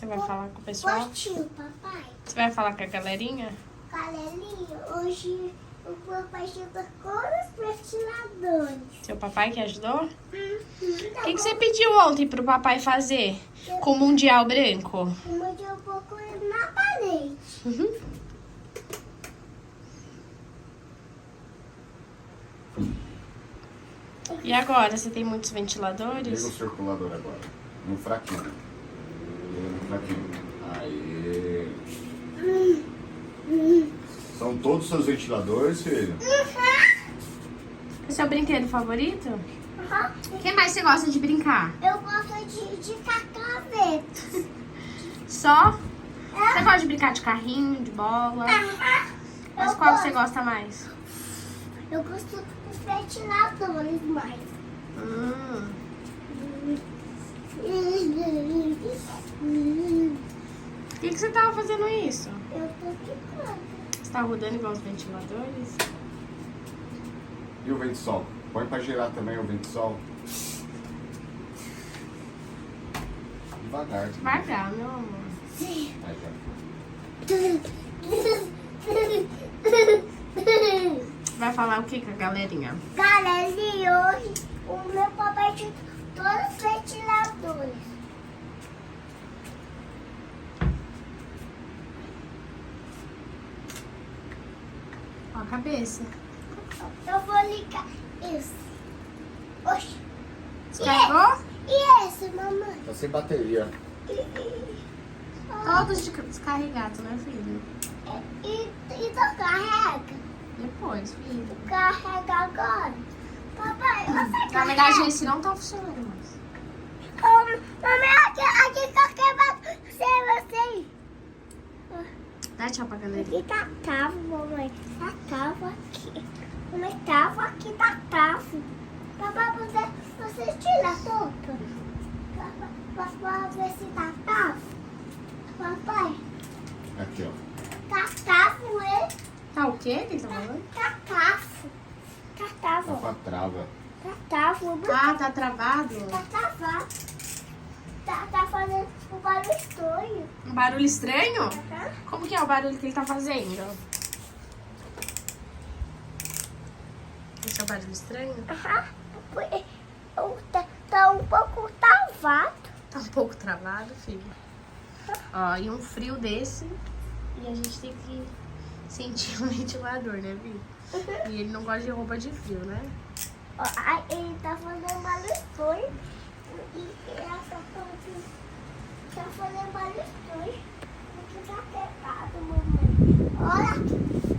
Você vai falar com o pessoal? Postinho, papai. Você vai falar com a galerinha? Galerinha, hoje o papai chegou com os ventiladores. Seu papai que ajudou? O que você pediu ontem pro papai fazer com o Mundial Branco? Eu mandei um pouco na parede. E agora, você tem muitos Liga ventiladores? o circulador agora. No fraquinho. No fraquinho. Aí. São todos os seus ventiladores, filho? É seu brinquedo favorito? Uhum. O que mais você gosta de brincar? Eu gosto de cacavete. Só? Você gosta de brincar de carrinho, de bola? Mas Eu qual gosto. você gosta mais? Eu gosto dos ventiladores mais. Por que você tava fazendo isso? Eu tô ficando. Você tá rodando igual os ventiladores? E o vento sol? Põe pra girar também o vento sol. Devagar. Devagar, meu amor. Sim. Aí já. Vai falar o que com a galerinha? Galerinha, hoje o meu papai tinha todos os ventiladores. Ó a cabeça. Eu vou ligar esse. Oxi. Descarregou? E esse, mamãe? Tá sem bateria. Todos descarregados, né, filho? E tu carrega? Depois, filho. Carrega agora. Papai, você Na carrega? verdade, esse não tá funcionando mais. Mamãe, aqui tá quebrado. Você. Dá tchau pra galerinha. Aqui tá tava, mamãe. Tá tava aqui. Mamãe, tava aqui, tá tava. Papai, você tira tudo. Papai, ver se tá tava. Papai, Aqui, ó. tá tava, ele. Tá o quê? O que você tá falando? Tá tava. Tá Tá tava. com a trava. Tá tava. Ah, tá travado? Tá travado. Tá fazendo um barulho estranho. Um barulho estranho? Aham. Como que é o barulho que ele tá fazendo? Esse é o barulho estranho? Aham. Tá um pouco travado. Tá um pouco travado, filho. Ó, e um frio desse, e a gente tem que sentir um ventilador, né, Vi? E ele não gosta de roupa de frio, né? Ó, aí ele tá fazendo um barulho estranho.